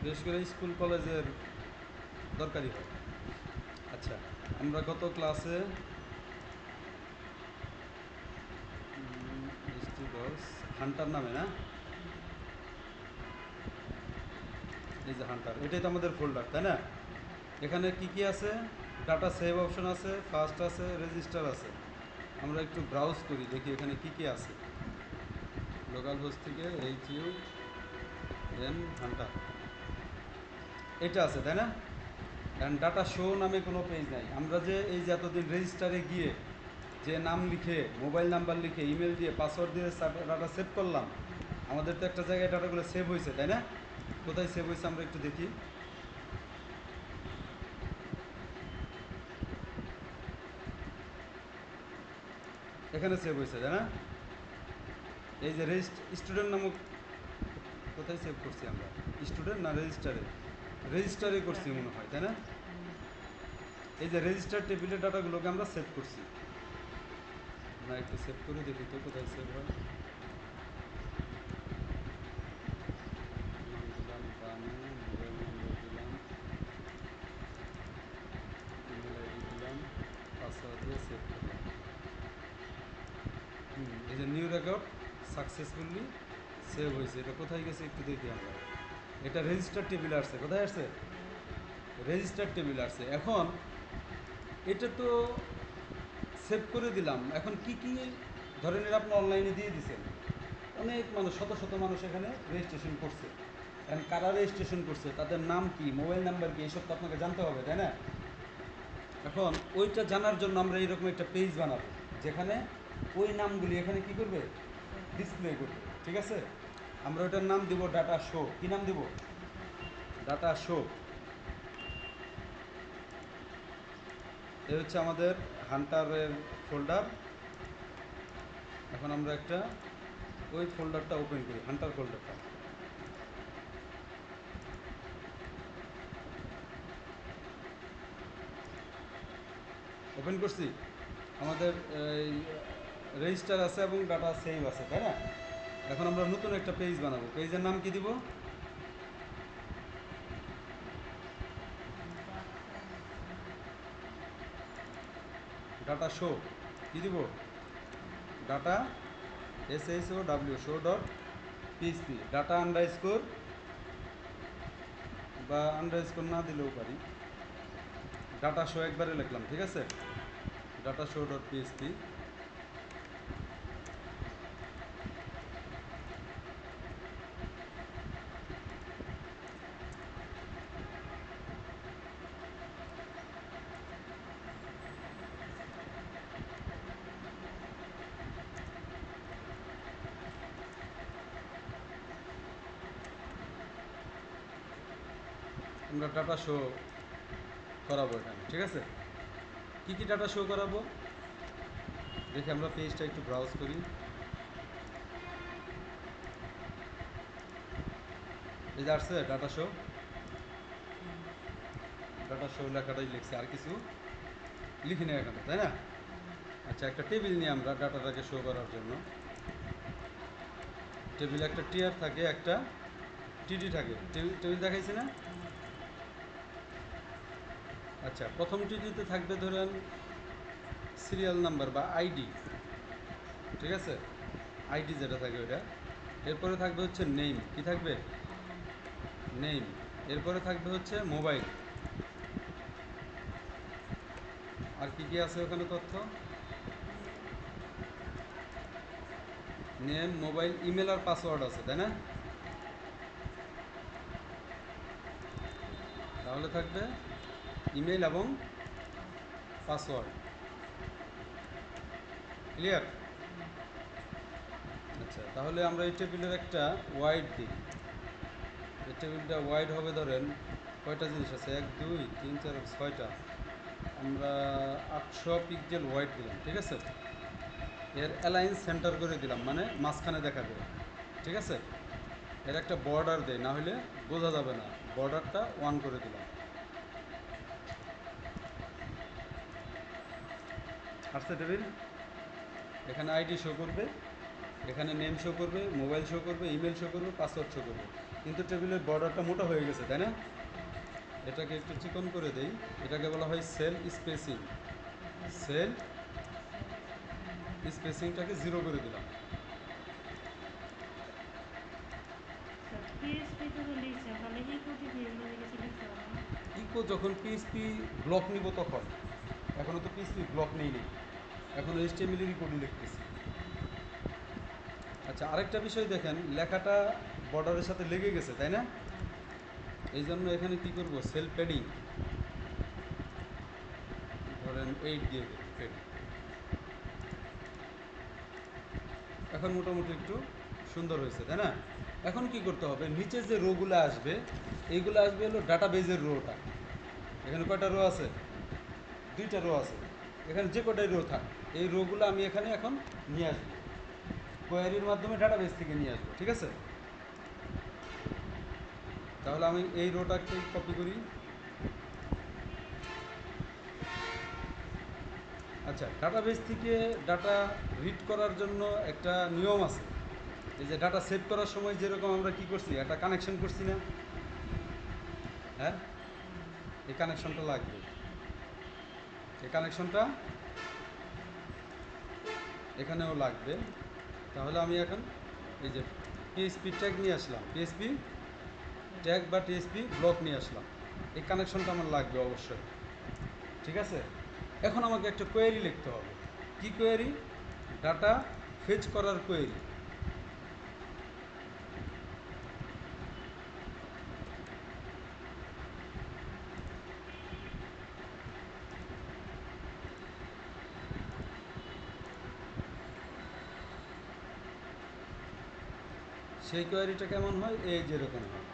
বিশেষ করে স্কুল কলেজের দরকারি হয়। আচ্ছা, আমরা গত ক্লাসে স্টুডস হান্টার নামে না, এই যে হান্টার, এটাই তো আমাদের ফোল্ডার, তাই না? এখানে কি কি আছে? ডাটা সেভ অপশন আছে, ফার্স্ট আছে, রেজিস্টার আছে। আমরা একটু ব্রাউজ করি, দেখি এখানে কি কি আছে। লোকাল হোস্ট থেকে HUN হান্টার এটা আছে, তাই না? অ্যান্ড ডাটা শো নামে কোনো পেজ নাই। আমরা যে এই যে এতদিন রেজিস্টারে গিয়ে যে নাম লিখে, মোবাইল নাম্বার লিখে, ইমেল দিয়ে, পাসওয়ার্ড দিয়ে ডাটা সেভ করলাম, আমাদের তো একটা জায়গায় ডাটাগুলো সেভ হয়েছে, তাই না? কোথায় সেভ হয়েছে আমরা একটু দেখি। এখানে সেভ হয়েছে, তাই না? এই যে স্টুডেন্ট নামক, কোথায় সেভ করছি আমরা? স্টুডেন্ট না রেজিস্টারে? রেজিস্টারে করছি মনে হয়, তাই না? এই যে রেজিস্টার টেবিলের ডাটাগুলোকে আমরা সেভ করছি। না, একটু সেভ করে দেখি তো কোথায় সেভ হয়। নাম দিলাম বানু, মোবাইল নাম্বার দিলাম, ইমেল আইডি দিলাম, পাসওয়ার্ড দিয়ে সেভ করলাম। এই যে নিউ রেকর্ড সাকসেসফুলি সেভ হয়েছে। এটা কোথায় গেছে একটু দেখি আমরা। এটা রেজিস্টার টেবিল আসছে। কোথায় আসছে? রেজিস্টার টেবিল আসছে। এখন এটা তো সেভ করে দিলাম। এখন কি কি ধরনের আপনি অনলাইনে দিয়ে দিচ্ছেন, অনেক মানুষ, শত শত মানুষ এখানে রেজিস্ট্রেশন করছে। এখন কারা রেজিস্ট্রেশন করছে, তাদের নাম কি, মোবাইল নাম্বার কি, এসব তো আপনাকে জানতে হবে, তাই না? এখন ওইটা জানার জন্য আমরা এইরকম একটা পেজ বানাবো, যেখানে ওই নামগুলি এখানে কি করবে, ডিসপ্লে করবে। ঠিক আছে, আমরা ওইটার নাম দিব ডাটা শো। কি নাম দিব? Data show. এই হচ্ছে আমাদের হান্টারের ফোল্ডার। এখন আমরা একটা ওই ফোল্ডারটা ওপেন করি, হান্টার ফোল্ডারটা ওপেন করছি। আমাদের এই রেজিস্টার আছে এবং ডাটা সেভ আছে, তাই না? এখন আমরা নতুন একটা পেজ বানাবো। পেজের নাম কি দিব? Data show. কি দিব? Data SHOW, show dot PHP, data underscore, বা আন্ডারস্কোর না দিলেও পারি, ডাটা শো একবারে লিখলাম। ঠিক আছে, ডাটা শো ডট পিএইচপি। আমরা ডাটা শো করাবো এখানে। ঠিক আছে, কি কি ডাটা শো করাবো দেখি। আমরা পেজটা একটু ব্রাউজ করি। এই যে আসছে ডাটা শো। ডাটা শো লেখাটাই লিখছে, আর কিছু লিখি না এখানে, তাই না? আচ্ছা, একটা টেবিল নিয়ে আমরা ডাটাটাকে শো করার জন্য, টেবিল একটা টিয়ার থাকে, একটা টিডি থাকে। টেবিল টেবিল দেখাইছি না? আচ্ছা, প্রথম টিডিতে থাকবে ধরেন সিরিয়াল নাম্বার বা আইডি। ঠিক আছে, আইডি যেটা থাকে ওইটা। এরপরে থাকবে হচ্ছে নেম। কি থাকবে? নেম। এরপরে থাকবে হচ্ছে মোবাইল। আর কি কি আছে ওখানে তথ্য? নেম, মোবাইল, ইমেল আর পাসওয়ার্ড আছে, তাই না? তাহলে থাকবে ইমেল এবং পাসওয়ার্ড। ক্লিয়ার? আচ্ছা, তাহলে আমরা এই টেবিলের একটা ওয়াইড দিই। এই টেবিলটা ওয়াইড হবে ধরেন, কয়টা জিনিস আছে, 1 2 3 4 6টা। আমরা 800 পিক্সেল ওয়াইড দিলাম। ঠিক আছে, এর অ্যালাইন সেন্টার করে দিলাম, মানে মাঝখানে দেখাবে। ঠিক আছে, এর একটা বর্ডার দেয়, না হলে বোঝা যাবে না। বর্ডারটা 1 করে দিলাম। আসছে টেবিল, এখানে আইডি শো করবে, এখানে নেম শো করবে, মোবাইল শো করবে, ইমেল শো করবে, পাসওয়ার্ড শো করবে। কিন্তু টেবিলের বর্ডারটা মোটা হয়ে গেছে, তাই না? এটাকে একটু চিকন করে দেই। এটাকে বলা হয় সেল স্পেসিং। সেল স্পেসিংটাকে 0 করে দিলাম। ইকো যখন পিএইচপি ব্লক নিব তখন, এখনও তো পিএইচপি ব্লক নেই নেই, এখন এইচটিএমএল এরই কোডই লিখতেছি। আচ্ছা, আরেকটা বিষয় দেখেন, লেখাটা বর্ডারের সাথে লেগে গেছে, তাই না? এই জন্য এখানে কি করব, সেল প্যাডিং ধরেন 8 দিয়ে দেব প্যাডিং। এখন মোটামুটি একটু সুন্দর হয়েছে, তাই না? এখন কি করতে হবে, নিচে যে রোগুলো আসবে, এইগুলো আসবে হলো ডাটাবেজের রোটা। এখানে কয়টা রো আছে? 2টা রো আছে। এখানে যে কটাই রো থাক, এই রোগুলো আমি এখানে এখন নিয়ে আসবো, কোয়ারির মাধ্যমে ডাটাবেস থেকে নিয়ে আসবো, ঠিক আছে? তাহলে আমি এই রোটাকে কপি করি। আচ্ছা, ডাটাবেস থেকে ডাটা রিড করার জন্য একটা নিয়ম আছে। এই যে ডাটা সেভ করার সময় যেরকম আমরা কি করছি, একটা কানেকশন করছি না? হ্যাঁ, এই কানেকশনটা লাগবে। এই কানেকশনটা এখানেও লাগবে। তাহলে আমি এখন এই যে পিএইচপি ট্যাগ নিয়ে আসলাম, পিএইচপি ট্যাগ বা টিএসপি ব্লক নিয়ে আসলাম। এই কানেকশনটা আমার লাগবে অবশ্যই, ঠিক আছে? এখন আমাকে একটা কোয়েরি লিখতে হবে। কি কোয়েরি? ডাটা ফেচ করার কোয়েরি। সেই কোয়েরিটা কেমন হয়? এই যেরকম হয়।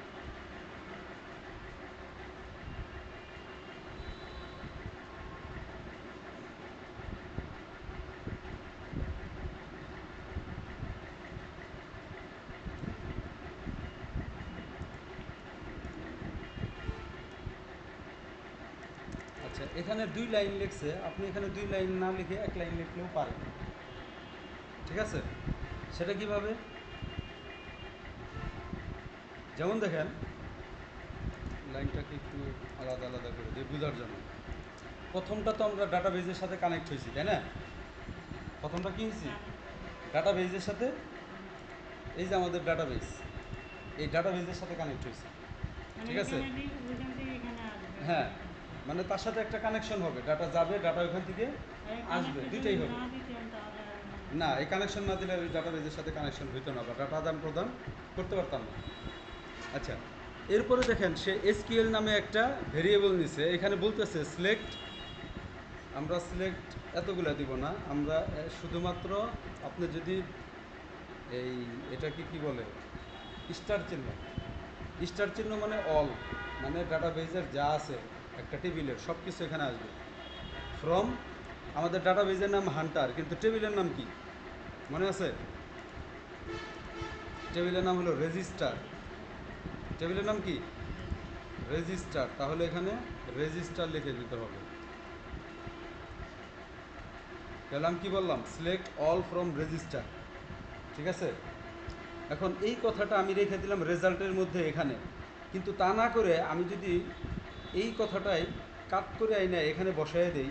আচ্ছা, এখানে 2 লাইন লিখছে, আপনি এখানে 2 লাইন না লিখে 1 লাইন লিখলেও পারেন, ঠিক আছে? সেটা কিভাবে? যেমন দেখেন, লাইনটাকে একটু আলাদা আলাদা করে দিই বোঝার জন্য। প্রথমটা তো আমরা ডাটাবেজের সাথে কানেক্ট হয়েছি, তাই না? প্রথমটা কি হয়েছি? ডাটাবেজের সাথে। এই যে আমাদের ডাটাবেজ, এই ডাটাবেজের সাথে কানেক্ট হয়েছে, ঠিক আছে? হ্যাঁ, মানে তার সাথে একটা কানেকশন হবে, ডাটা যাবে, ডাটা ওইখান থেকে আসবে, দুইটাই হবে। না, এই কানেকশন না দিলে ওই ডাটাবেজের সাথে কানেকশন হইতো না, বা ডাটা আদান প্রদান করতে পারতাম না। আচ্ছা, এরপরে দেখেন, সে এসকিউএল নামে একটা ভেরিয়েবল নিছে। এখানে বলতেছে সিলেক্ট, আমরা সিলেক্ট এতগুলা দিব না, আমরা শুধুমাত্র আপনি যদি এই এটাকে কি বলে, স্টার চিহ্ন। স্টার চিহ্ন মানে অল, মানে ডাটাবেজের যা আছে একটা টেবিলের সব কিছু এখানে আসবে। ফ্রম, আমাদের ডাটাবেজের নাম হান্টার, কিন্তু টেবিলের নাম কি মনে আছে? টেবিলের নাম হলো রেজিস্টার। টেবিলের নাম কি? রেজিস্টার। তাহলে এখানে রেজিস্টার লিখে দিতে হবে। তাহলে আমি কি বললাম, সিলেক্ট অল ফ্রম রেজিস্টার, ঠিক আছে? এখন এই কথাটা আমি রেখে দিলাম রেজাল্টের মধ্যে এখানে, কিন্তু তা না করে আমি যদি এই কথাটাই কাট করে আইনা এখানে বসায় দেই,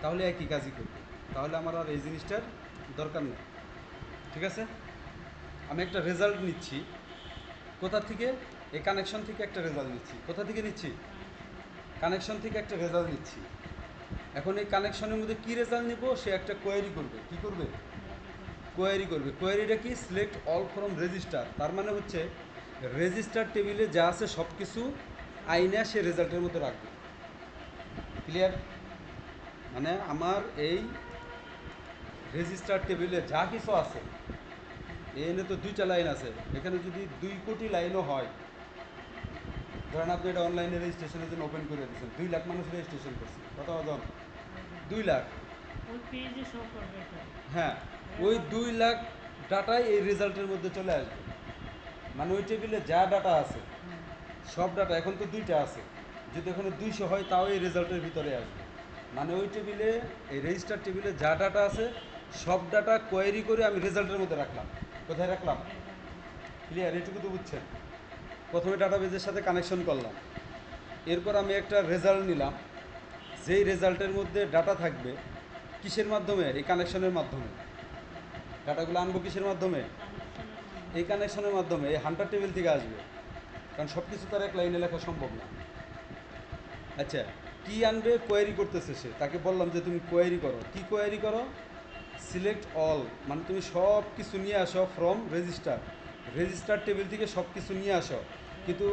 তাহলে একই কাজই করবে। তাহলে আমার আর এই জিনিসটার দরকার নেই, ঠিক আছে? আমি একটা রেজাল্ট নিচ্ছি কোথা থেকে? এই কানেকশন থেকে একটা রেজাল্ট নিচ্ছি। কোথা থেকে নিচ্ছি? কানেকশন থেকে একটা রেজাল্ট নিচ্ছি। এখন এই কানেকশনের মধ্যে কি রেজাল্ট নিব, সে একটা কোয়েরি করবে। কি করবে? কোয়েরি করবে। কোয়েরিটা কি? Select all from register. তার মানে হচ্ছে রেজিস্টার টেবিলে যা আছে সব কিছু আইনা সে রেজাল্টের মধ্যে রাখবে। ক্লিয়ার? মানে আমার এই রেজিস্টার টেবিলে যা কিছু আছে, এনে তো 2টা লাইন আছে, এখানে যদি 2 কোটি লাইনও হয়, ধরেন আপনি এটা অনলাইনে রেজিস্ট্রেশনের জন্য ওপেন করে দিয়েছেন, 2 লাখ মানুষ রেজিস্ট্রেশন করছে, কত জন? 2 লাখ। হ্যাঁ, ওই 2 লাখ ডাটাই এই রেজাল্টের মধ্যে চলে আসবে। মানে ওই টেবিলে যা ডাটা আছে সব ডাটা, এখন তো 2টা আছে, যদি ওখানে 200 হয় তাও এই রেজাল্টের ভিতরে আসবে। মানে ওই টেবিলে, এই রেজিস্টার টেবিলে যা ডাটা আছে সব ডাটা কোয়েরি করে আমি রেজাল্টের মধ্যে রাখলাম। কোথায় রাখলাম? ক্লিয়ার? এটুকু তো বুঝছেন। প্রথমে ডাটাবেজের সাথে কানেকশন করলাম, এরপর আমি একটা রেজাল্ট নিলাম, যেই রেজাল্টের মধ্যে ডাটা থাকবে কিসের মাধ্যমে? এই কানেকশনের মাধ্যমে। ডাটাগুলো আনবো কিসের মাধ্যমে? এই কানেকশনের মাধ্যমে। এই হান্টার টেবিল থেকে আসবে, কারণ সব কিছু তার এক লাইনে লেখা সম্ভব না। আচ্ছা, কি আনবে? কোয়েরি করতেছে সে, তাকে বললাম যে তুমি কোয়েরি করো। কি কোয়েরি করো? সিলেক্ট অল, মানে তুমি সব কিছু নিয়ে আসো ফ্রম রেজিস্টার। রেজিস্টার টেবিল থেকে সব কিছু নিয়ে আসো, কিন্তু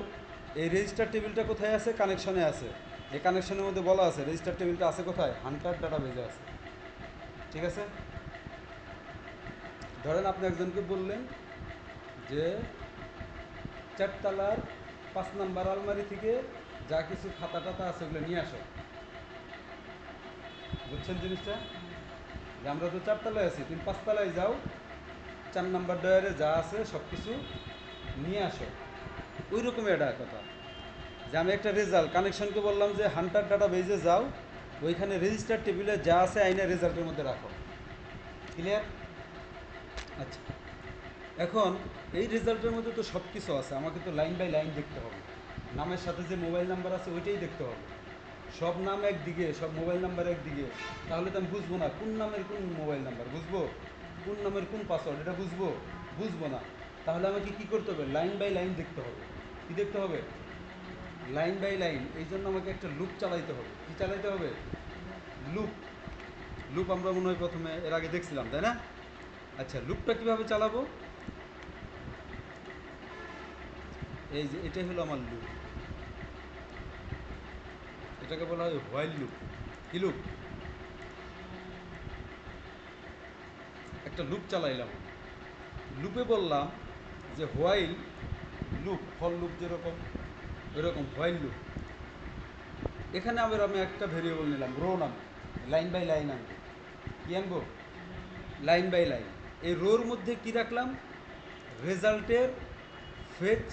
এই রেজিস্টার টেবিলটা কোথায় আছে? কানেকশনে আছে। এই কানেকশনের মধ্যে বলা আছে রেজিস্টার টেবিলটা আছে কোথায়? হান্টার ডাটাবেজে আছে। ঠিক আছে? ধরেন আপনি একজনকে বললেন যে 4 তলার 5 নাম্বার আলমারি থেকে যা কিছু খাতা টাতা আছে ওগুলো নিয়ে আসো। বুঝছেন জিনিসটা? যে আমরা তো 4 তলায় আছি, তুমি 5 তলায় যাও, 4 নাম্বার ডয়ারে যা আছে সব কিছু নিয়ে আসো। ওই রকমই একটা কথা, যে আমি একটা রেজাল্ট কানেকশনকে বললাম যে হান্টার ডাটা বেজে যাও, ওইখানে রেজিস্টার টেবিলে যা আছে আইনা রেজাল্টের মধ্যে রাখো। ক্লিয়ার? আচ্ছা, এখন এই রেজাল্টের মধ্যে তো সব কিছু আছে, আমাকে তো লাইন বাই লাইন দেখতে হবে। নামের সাথে যে মোবাইল নাম্বার আছে ওইটাই দেখতে হবে। সব নাম একদিকে, সব মোবাইল নাম্বার একদিকে, তাহলে তো আমি বুঝবো না কোন নামের কোন মোবাইল নাম্বার। বুঝবো কোন নামের কোন পাসওয়ার্ড, এটা বুঝবো? বুঝবো না। তাহলে আমাকে কি করতে হবে? লাইন বাই লাইন দেখতে হবে। কি দেখতে হবে? Line by line. এই জন্য আমাকে একটা লুপ চালাইতে হবে। কি চালাইতে হবে? লুপ। লুপ আমরা মনে হয় প্রথমে এর আগে দেখছিলাম, তাই না? আচ্ছা, লুপটা কিভাবে চালাবো? এই যে এটাই হলো আমার লুপ, এটাকে বলা হয় হোয়াইল লুপ। কি লুপ? একটা লুপ চালাইলাম। লুপে বললাম যে হোয়াইল লুপ, ফল লুপ যেরকম ওইরকম হোয়াইল লুপ। এখানে আবার আমি একটা ভেরিয়েবল নিলাম রো নামে, লাইন বাই লাইন আনবো। কি আনবো? Line by line. এই রোর মধ্যে কি রাখলাম? রেজাল্টের ফেচ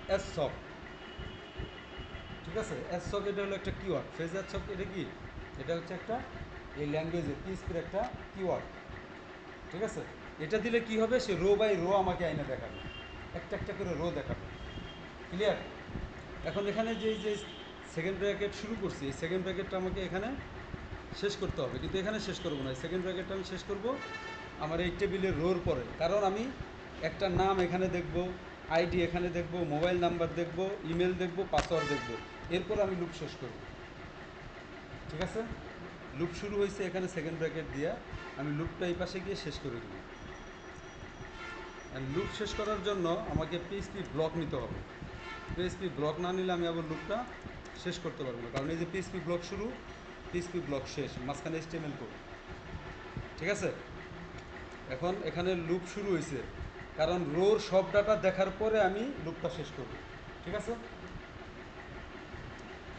অ্যাসক। ঠিক আছে? অ্যাসক এটা হলো একটা কিওয়ার্ড। ফেজ অ্যাসক এটা কি? এটা হচ্ছে একটা এই ল্যাঙ্গুয়েজের পিএইচপির একটা কিওয়ার্ড। ঠিক আছে? এটা দিলে কি হবে? সে রো বাই রো আমাকে আইনে দেখাবে, একটা একটা করে রো দেখাবে। ক্লিয়ার? এখন এখানে যে সেকেন্ড ব্র্যাকেট শুরু করছি, এই সেকেন্ড ব্র্যাকেটটা আমাকে এখানে শেষ করতে হবে, কিন্তু এখানে শেষ করবো না। এই সেকেন্ড ব্র্যাকেটটা আমি শেষ করব আমার এই টেবিলের রোর পরে, কারণ আমি একটা নাম এখানে দেখব, আইডি এখানে দেখব, মোবাইল নাম্বার দেখব, ইমেল দেখব, পাসওয়ার্ড দেখব, এরপর আমি লুপ শেষ করব। ঠিক আছে? লুপ শুরু হয়েছে এখানে সেকেন্ড ব্র্যাকেট দিয়া, আমি লুপটা এই পাশে গিয়ে শেষ করে দেব। লুপ শেষ করার জন্য আমাকে পিএইচপি ব্লক নিতে হবে। পিএইচপি ব্লক না নিলে আমি আবার লুপটা শেষ করতে পারবো না, কারণ এই যে পিএইচপি ব্লক শুরু, পিএইচপি ব্লক শেষ, মাঝখানে এইচটিএমএল কোড। ঠিক আছে? এখন এখানে লুপ শুরু হয়েছে, কারণ রোর সব ডাটা দেখার পরে আমি লুপটা শেষ করব। ঠিক আছে?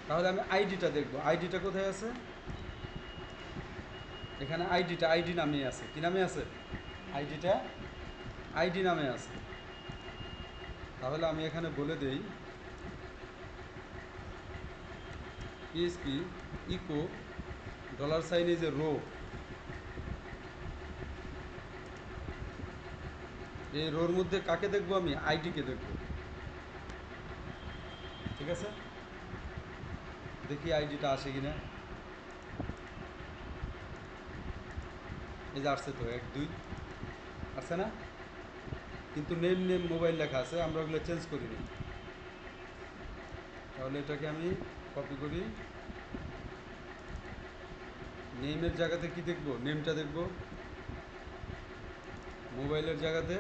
তাহলে আমি আইডিটা দেখব। আইডিটা কোথায় আছে? এখানে আইডিটা আইডি নামে আছে। কি নামে আছে? আইডিটা আইডি নামে আছে। তাহলে আমি এখানে বলে দেই পিএইচপি ইকো $সাইন এই যে রো, এই রোর মধ্যে কাকে দেখবো? আমি আইডিকে দেখব। ঠিক আছে? দেখি আইডিটা আসে কিনা। এই যে আসছে তো, 1 2 আসছে না? কিন্তু নেম নেম মোবাইল লেখা আছে, আমরা ওগুলো চেঞ্জ করিনি। তাহলে এটাকে আমি কপি করি। নেমের জায়গাতে কি দেখব? নেমটা দেখব। মোবাইলের জায়গাতে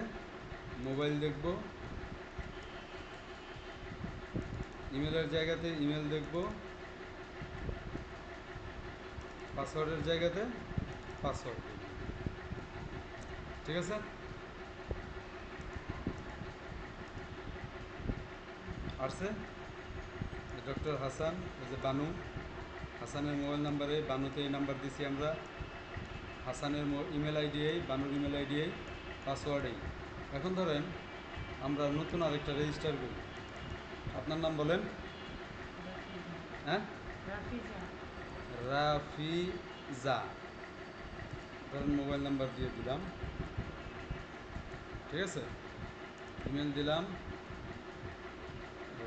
মোবাইল দেখব। ইমেলের জায়গাতে ইমেল দেখব। পাসওয়ার্ডের জায়গাতে পাসওয়ার্ড দেখব। ঠিক আছে? আসছে ডক্টর হাসান, এই যে বানু, হাসানের মোবাইল নাম্বারে বানুতে এই নাম্বার দিছি আমরা, হাসানের ইমেল আইডি এই, বানুর ইমেল আইডি এই, পাসওয়ার্ড এই। এখন ধরেন আমরা নতুন আরেকটা রেজিস্টার করি। আপনার নাম বলেন? হ্যাঁ, রাফিজা। ধরেন মোবাইল নাম্বার দিয়ে দিলাম, ঠিক আছে, ইমেল দিলাম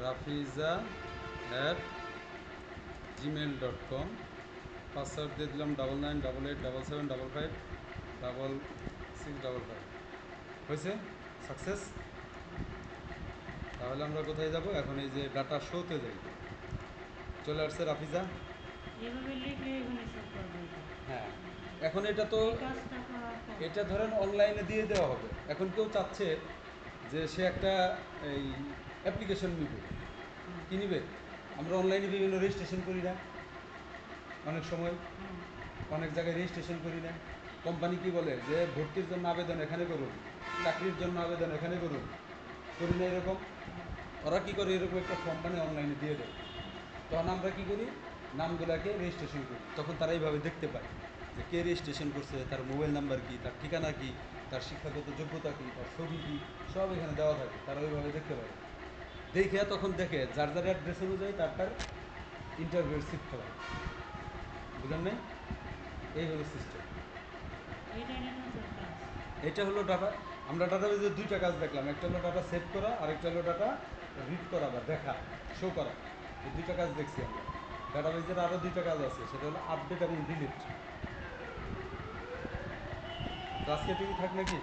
rafiza@gmail.com, পাসওয়ার্ড দিয়ে দিলাম 998877555655, হয়েছে সাকসেস। তাহলে আমরা কোথায় যাব এখন? এই যে ডাটা শোতে যাই, চলে আসছে রাফিজা। এইভাবে লিখলে এখানে শো করবে এটা। হ্যাঁ, এখন এটা তো এই কাজটা করার পর এটা ধরেন অনলাইনে দিয়ে দেওয়া হবে। এখন কেউ চাচ্ছে যে সে একটা এই অ্যাপ্লিকেশন নিবে, কি নিবে? আমরা অনলাইনে বিভিন্ন রেজিস্ট্রেশন করি না অনেক সময়, অনেক জায়গায় রেজিস্ট্রেশন করি না। কোম্পানি কি বলে যে ভর্তির জন্য আবেদন এখানে করুন, চাকরির জন্য আবেদন এখানে করুন, করি না এরকম? ওরা কী করে, এরকম একটা ফর্ম বানিয়ে অনলাইনে দিয়ে দেয়। তখন আমরা কী করি, নামগুলোকে রেজিস্ট্রেশন করি, তখন তারা এইভাবে দেখতে পায় যে কে রেজিস্ট্রেশন করছে, তার মোবাইল নাম্বার কী, তার ঠিকানা কী, তার শিক্ষাগত যোগ্যতা কী, তার ছবি কী, সব এখানে দেওয়া থাকে, তারা ওইভাবে দেখতে পায়। দেখে তখন দেখে যার যার অ্যাড্রেস অনুযায়ী তার ইন্টারভিউর সিট করা, বুঝলেন নাই? এই হলো সিস্টেম। এইটাই নেটওয়ার্কের কাজ। এটা হলো ডাটা। আমরা ডাটাবেজের দুইটা কাজ দেখলাম, একটা হলো ডাটা সেভ করা, আরেকটা হলো ডাটা রিড করা বা দেখা, শো করা। এই দুইটা কাজ দেখছি আমরা। ডাটাবেজের আরও দুইটা কাজ আছে, সেটা হলো আপডেট এবং ডিলিট। তো আজকে এটুকু থাক নাকি?